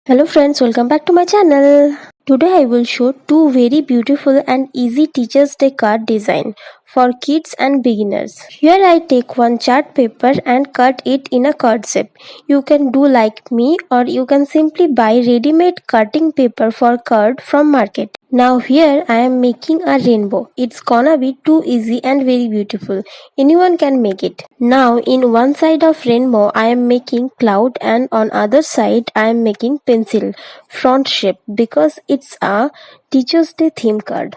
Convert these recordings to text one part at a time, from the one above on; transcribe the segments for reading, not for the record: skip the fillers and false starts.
Hello friends, welcome back to my channel. Today I will show two very beautiful and easy Teachers Day card design for kids and beginners. Here I take one chart paper and cut it in a card shape. You can do like me or you can simply buy ready-made cutting paper for card from market. Now here I am making a rainbow. It's gonna be too easy and very beautiful. Anyone can make it. Now in one side of rainbow I am making cloud and on other side I am making pencil front shape because it's a Teachers Day theme card.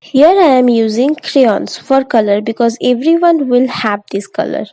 Here I am using crayons for color because everyone will have this color.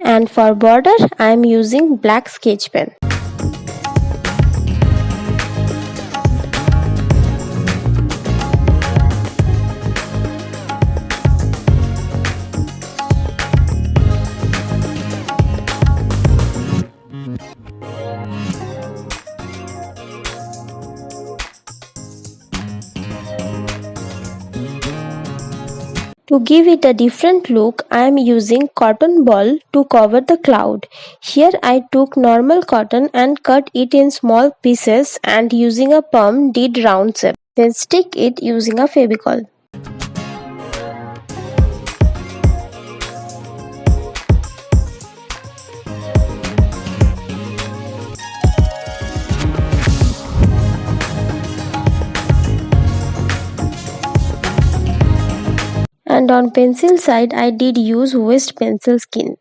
And for border I am using black sketch pen. To give it a different look, I am using cotton ball to cover the cloud. Here I took normal cotton and cut it in small pieces and using a palm did round shape. Then stick it using a fevicol. And on pencil side I did use waste pencil skin.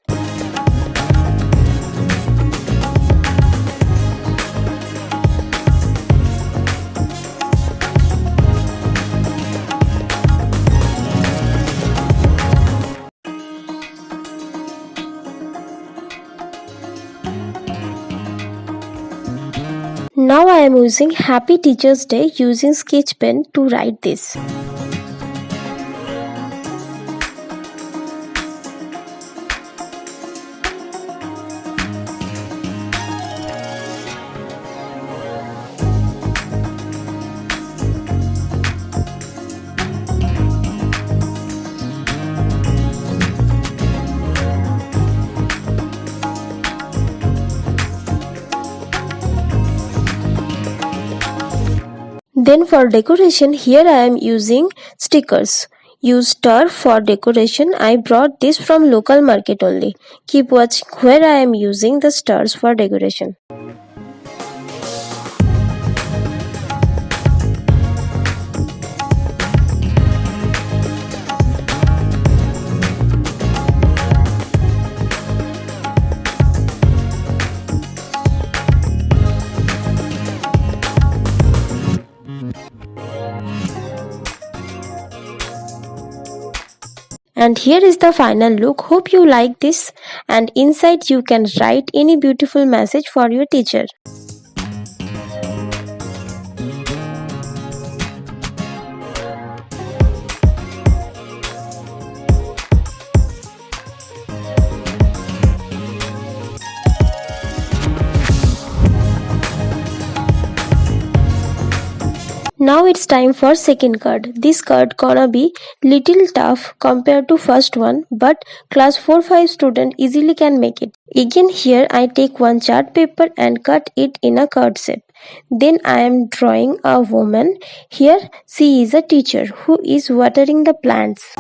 Now I am using Happy Teachers Day using sketch pen to write this. Then for decoration, here I am using stickers. Use star for decoration. I brought this from local market only. Keep watching where I am using the stars for decoration. And here is the final look. Hope you like this, and inside you can write any beautiful message for your teacher. Now it's time for second card. This card gonna be little tough compared to first one, but class 4-5 student easily can make it. Again here I take one chart paper and cut it in a card shape. Then I am drawing a woman. Here she is a teacher who is watering the plants.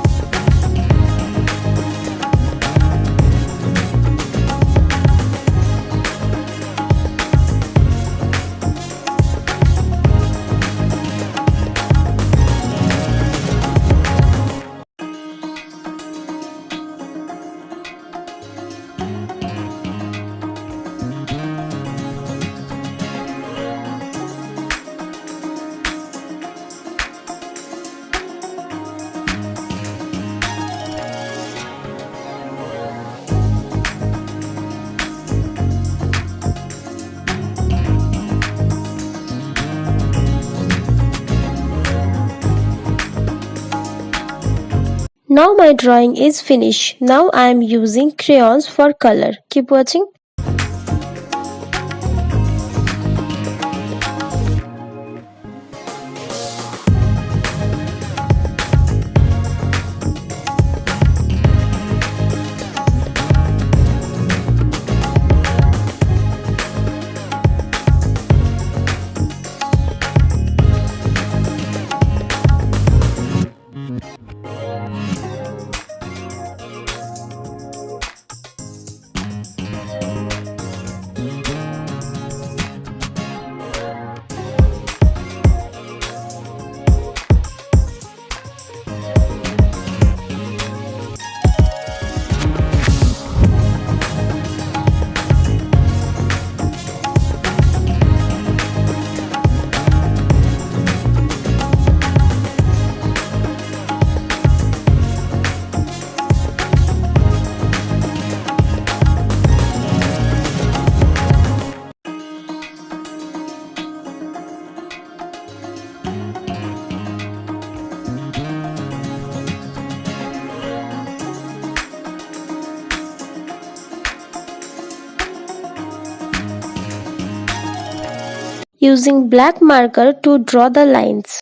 Now my drawing is finished. Now I am using crayons for color. Keep watching. Using black marker to draw the lines.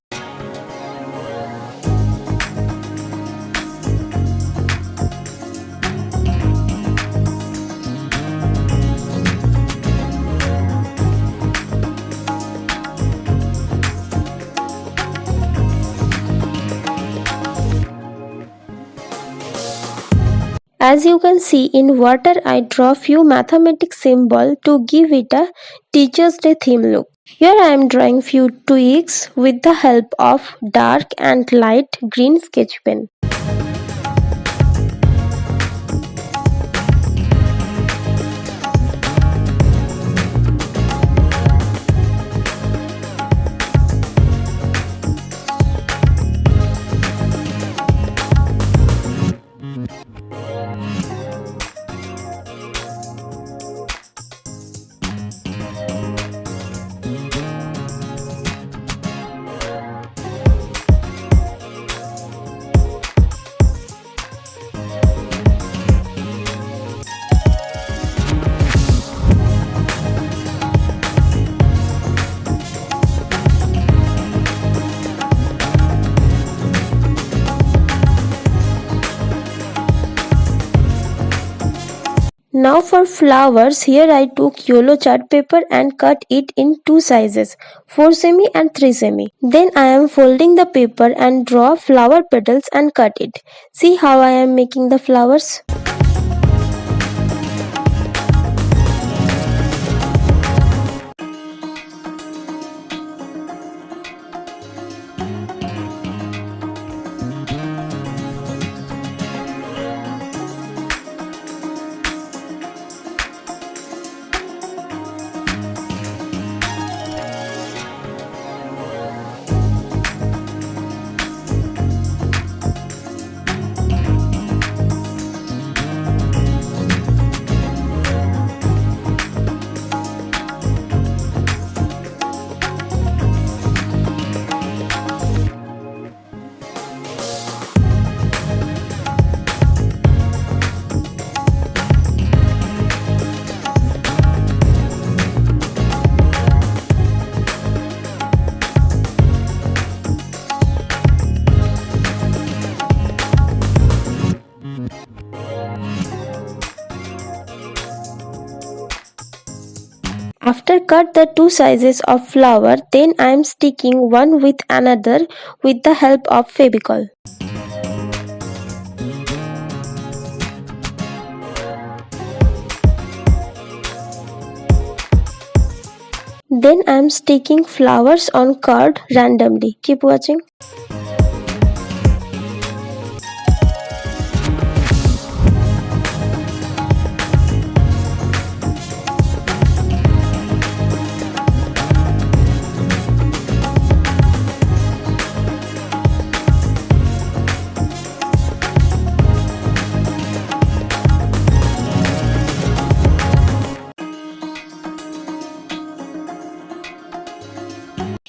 As you can see, in water I draw few mathematics symbol to give it a Teacher's Day theme look. Here I am drawing few twigs with the help of dark and light green sketch pen. Now for flowers, here I took yellow chart paper and cut it in two sizes, 4 cm and 3 cm. Then I am folding the paper and draw flower petals and cut it. See how I am making the flowers? After cut the two sizes of flower, then I am sticking one with another with the help of Fevicol. Then I am sticking flowers on card randomly. Keep watching.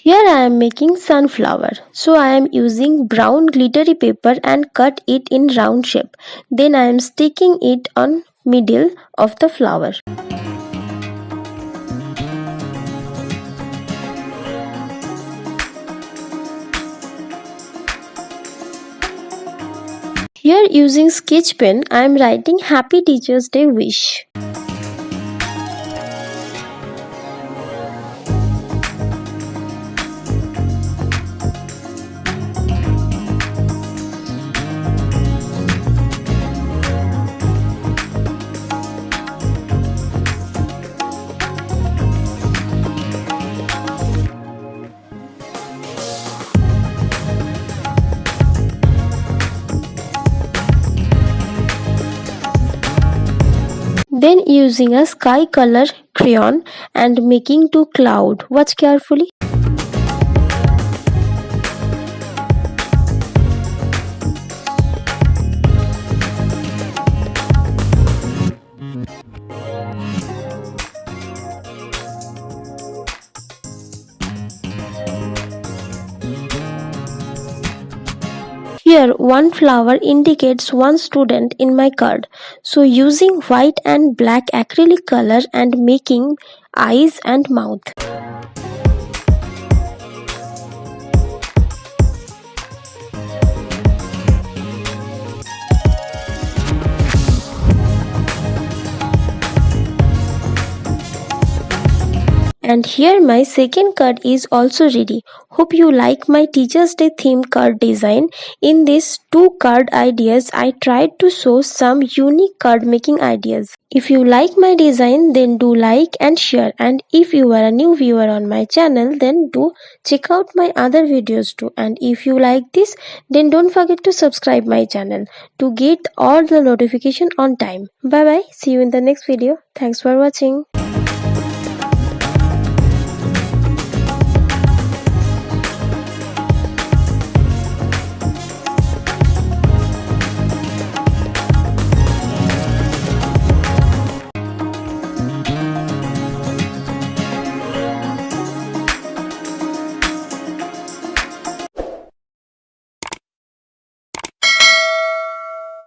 Here I am making sunflower. So I am using brown glittery paper and cut it in round shape. Then I am sticking it on middle of the flower. Here using sketch pen I am writing Happy Teacher's Day wish. Then using a sky color crayon and making two cloud. Watch carefully. Here one flower indicates one student in my card. So using white and black acrylic color and making eyes and mouth. And here my second card is also ready. Hope you like my Teacher's Day theme card design. In these two card ideas, I tried to show some unique card making ideas. If you like my design, then do like and share. And if you are a new viewer on my channel, then do check out my other videos too. And if you like this, then don't forget to subscribe my channel to get all the notification on time. Bye bye. See you in the next video. Thanks for watching.